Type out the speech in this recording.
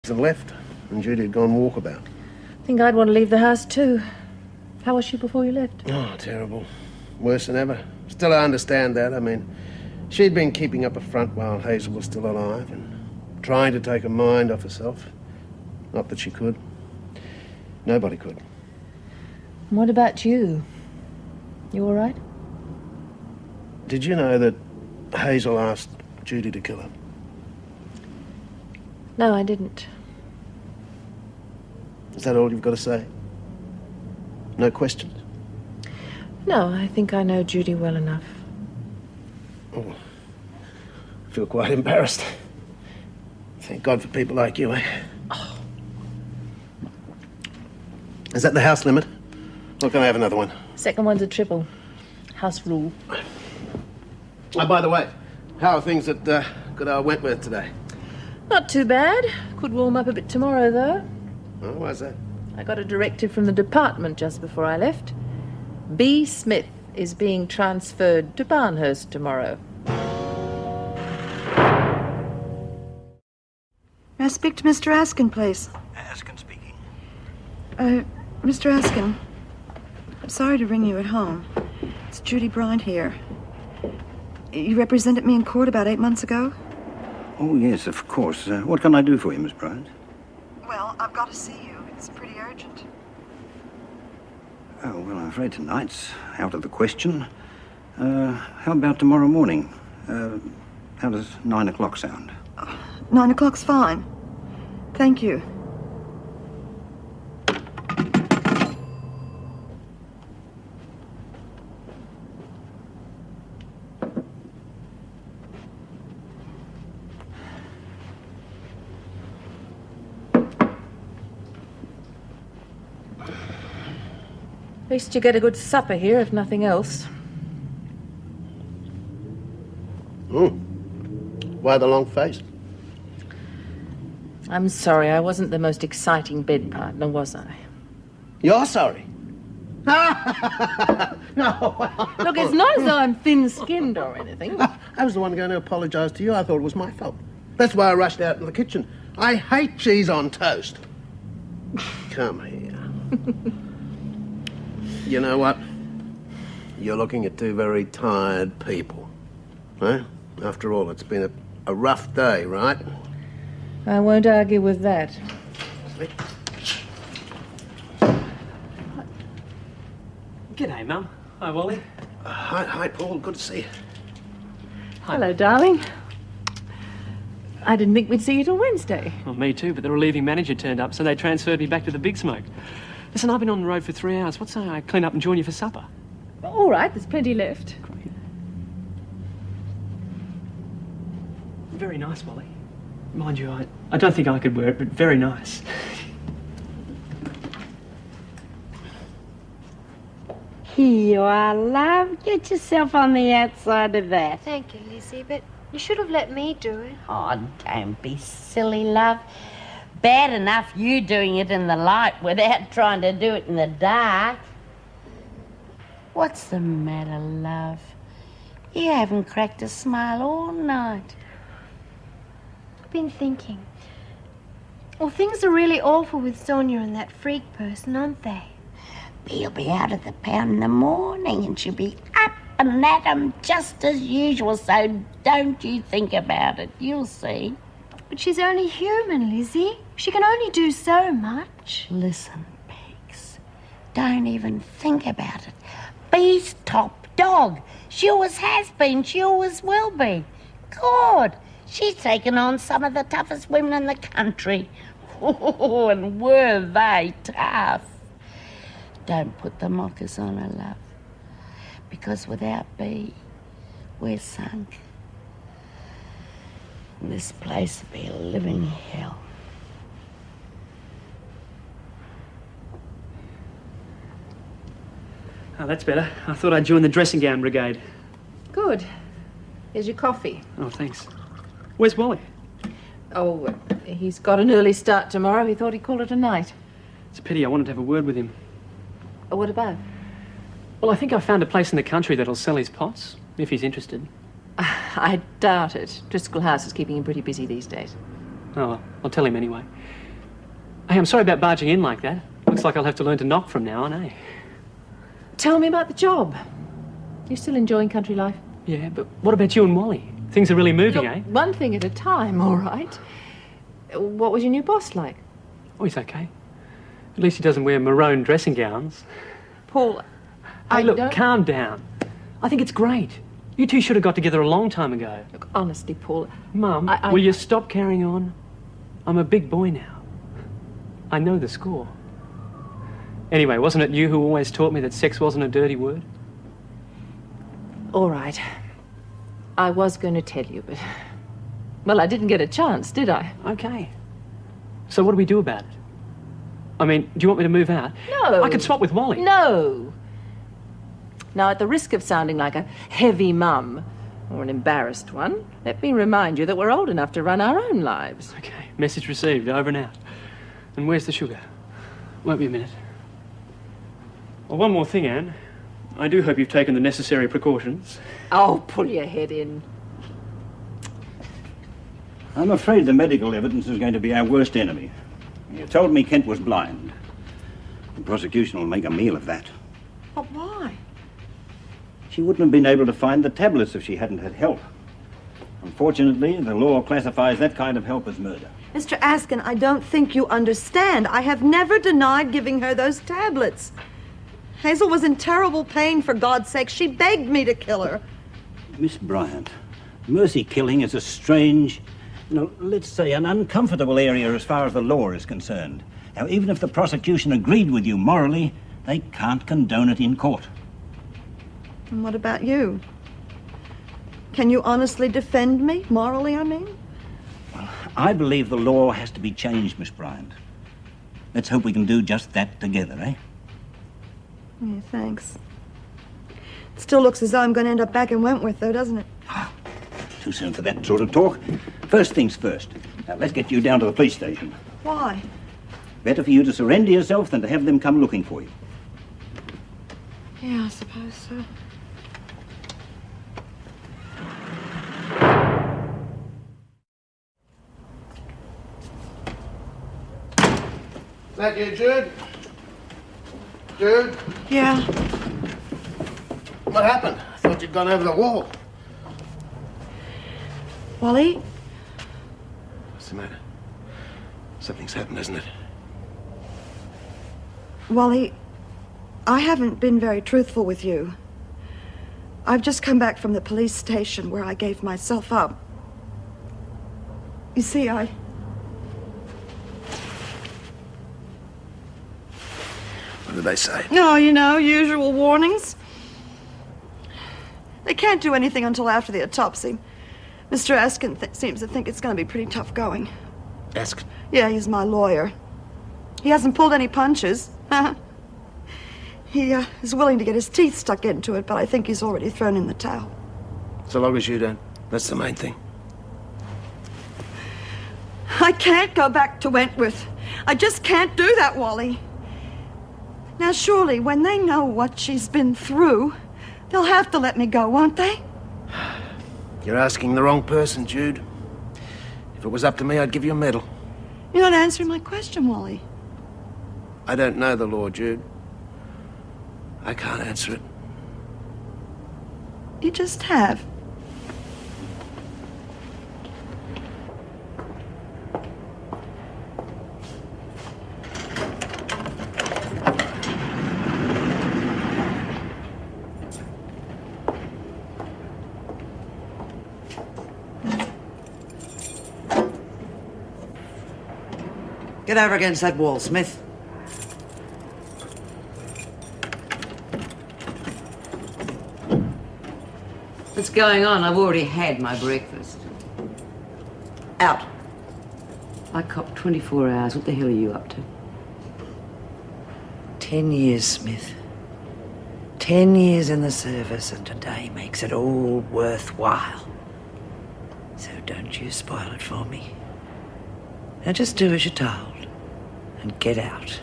had left and Judy had gone walkabout. I think I'd want to leave the house too. How was she before you left? Oh, terrible. Worse than ever. Still, I understand that. I mean, she'd been keeping up a front while Hazel was still alive and trying to take her mind off herself. Not that she could. Nobody could. What about you? You all right? Did you know that Hazel asked Judy to kill her? No, I didn't. Is that all you've got to say? No questions? No, I think I know Judy well enough. Oh, I feel quite embarrassed. Thank God for people like you, eh? Oh. Is that the house limit? Or can I have another one? Second one's a triple. House rule. Oh, by the way, how are things at good old Wentworth today? Not too bad. Could warm up a bit tomorrow, though. Oh, why's that? I got a directive from the department just before I left. B. Smith is being transferred to Barnhurst tomorrow. May I speak to Mr. Askin, please? Askin speaking. Mr. Askin, I'm sorry to ring you at home. It's Judy Bryant here. You represented me in court about 8 months ago? Oh, yes, of course. What can I do for you, Miss Bryant? Well, I've got to see you. It's pretty urgent. Oh, well, I'm afraid tonight's out of the question. How about tomorrow morning? How does 9 o'clock sound? 9 o'clock's fine. Thank you. At least you get a good supper here, if nothing else. Why the long face? I'm sorry, I wasn't the most exciting bed partner, was I? You're sorry? No. Look, it's not as though I'm thin-skinned or anything. I was the one going to apologise to you. I thought it was my fault. That's why I rushed out in the kitchen. I hate cheese on toast. Come here. You know what? You're looking at two very tired people. Eh? After all, it's been a rough day, right? I won't argue with that. G'day, Mum. Hi, Wally. Hi, Paul. Good to see you. Hello, darling. I didn't think we'd see you till Wednesday. Well, me too, but the relieving manager turned up, so they transferred me back to the Big Smoke. Listen, I've been on the road for 3 hours. What say I clean up and join you for supper? All right, there's plenty left. Great. Very nice, Wally. Mind you, I don't think I could wear it, but very nice. Here you are, love. Get yourself on the outside of that. Thank you, Lizzie, but you should have let me do it. Oh, don't be silly, love. Bad enough you doing it in the light without trying to do it in the dark. What's the matter, love? You haven't cracked a smile all night. I've been thinking. Well, things are really awful with Sonia and that freak person, aren't they? He'll be out of the pound in the morning and she'll be up and at 'em just as usual, so don't you think about it. You'll see. But she's only human, Lizzie. She can only do so much. Listen, Pigs, don't even think about it. Be's top dog. She always has been. She always will be. God, she's taken on some of the toughest women in the country. Oh, and were they tough. Don't put the mockers on her, love. Because without B, we're sunk. And this place will be a living hell. Oh, that's better. I thought I'd join the dressing gown brigade. Good. Here's your coffee. Oh, thanks. Where's Wally? Oh, he's got an early start tomorrow. He thought he'd call it a night. It's a pity. I wanted to have a word with him. Oh, what about? Well, I think I found a place in the country that'll sell his pots, if he's interested. I doubt it. Driscoll House is keeping him pretty busy these days. Oh, well, I'll tell him anyway. Hey, I'm sorry about barging in like that. Looks like I'll have to learn to knock from now on, eh? Tell me about the job. You still enjoying country life? Yeah, but what about you and Wally? Things are really moving, Look, eh? one thing at a time, all right. What was your new boss like? Oh, he's okay. At least he doesn't wear maroon dressing gowns. Paul, Hey, look, don't... calm down. I think it's great. You two should have got together a long time ago. Look, honestly, Paul... Mum, will you stop carrying on? I'm a big boy now. I know the score. Anyway, wasn't it you who always taught me that sex wasn't a dirty word? All right. I was going to tell you, but... Well, I didn't get a chance, did I? Okay. So what do we do about it? I mean, do you want me to move out? No. I could swap with Wally. No. Now, at the risk of sounding like a heavy mum or an embarrassed one, let me remind you that we're old enough to run our own lives. Okay, message received, over and out. And where's the sugar? Won't be a minute. Well, one more thing, Anne. I do hope you've taken the necessary precautions. Oh, pull your head in. I'm afraid the medical evidence is going to be our worst enemy. You told me Kent was blind. The prosecution will make a meal of that. But why? She wouldn't have been able to find the tablets if she hadn't had help. Unfortunately, the law classifies that kind of help as murder. Mr. Askin, I don't think you understand. I have never denied giving her those tablets. Hazel was in terrible pain, for God's sake. She begged me to kill her. Miss Bryant, mercy killing is a strange, let's say an uncomfortable area as far as the law is concerned. Now, even if the prosecution agreed with you morally, they can't condone it in court. And what about you? Can you honestly defend me? Morally, I mean? I believe the law has to be changed, Miss Bryant. Let's hope we can do just that together, eh? Yeah, thanks. It still looks as though I'm going to end up back in Wentworth, though, doesn't it? Too soon for that sort of talk. First things first. Now, let's get you down to the police station. Why? Better for you to surrender yourself than to have them come looking for you. Yeah, I suppose so. Is that you, Jude? Jude? Yeah. What happened? I thought you'd gone over the wall. Wally? What's the matter? Something's happened, hasn't it? Wally, I haven't been very truthful with you. I've just come back from the police station where I gave myself up. You see, What did they say? No, you know, usual warnings. They can't do anything until after the autopsy. Mr. Askin seems to think it's going to be pretty tough going. Askin? Yeah, he's my lawyer. He hasn't pulled any punches. He is willing to get his teeth stuck into it, but I think he's already thrown in the towel. So long as you don't. That's the main thing. I can't go back to Wentworth. I just can't do that, Wally. Now, surely, when they know what she's been through, they'll have to let me go, won't they? You're asking the wrong person, Jude. If it was up to me, I'd give you a medal. You're not answering my question, Wally. I don't know the law, Jude. I can't answer it. You just have. Get over against that wall, Smith. What's going on? I've already had my breakfast. Out. I copped 24 hours. What the hell are you up to? 10 years, Smith. 10 years in the service, and today makes it all worthwhile. So don't you spoil it for me. Now just do as you're told and get out.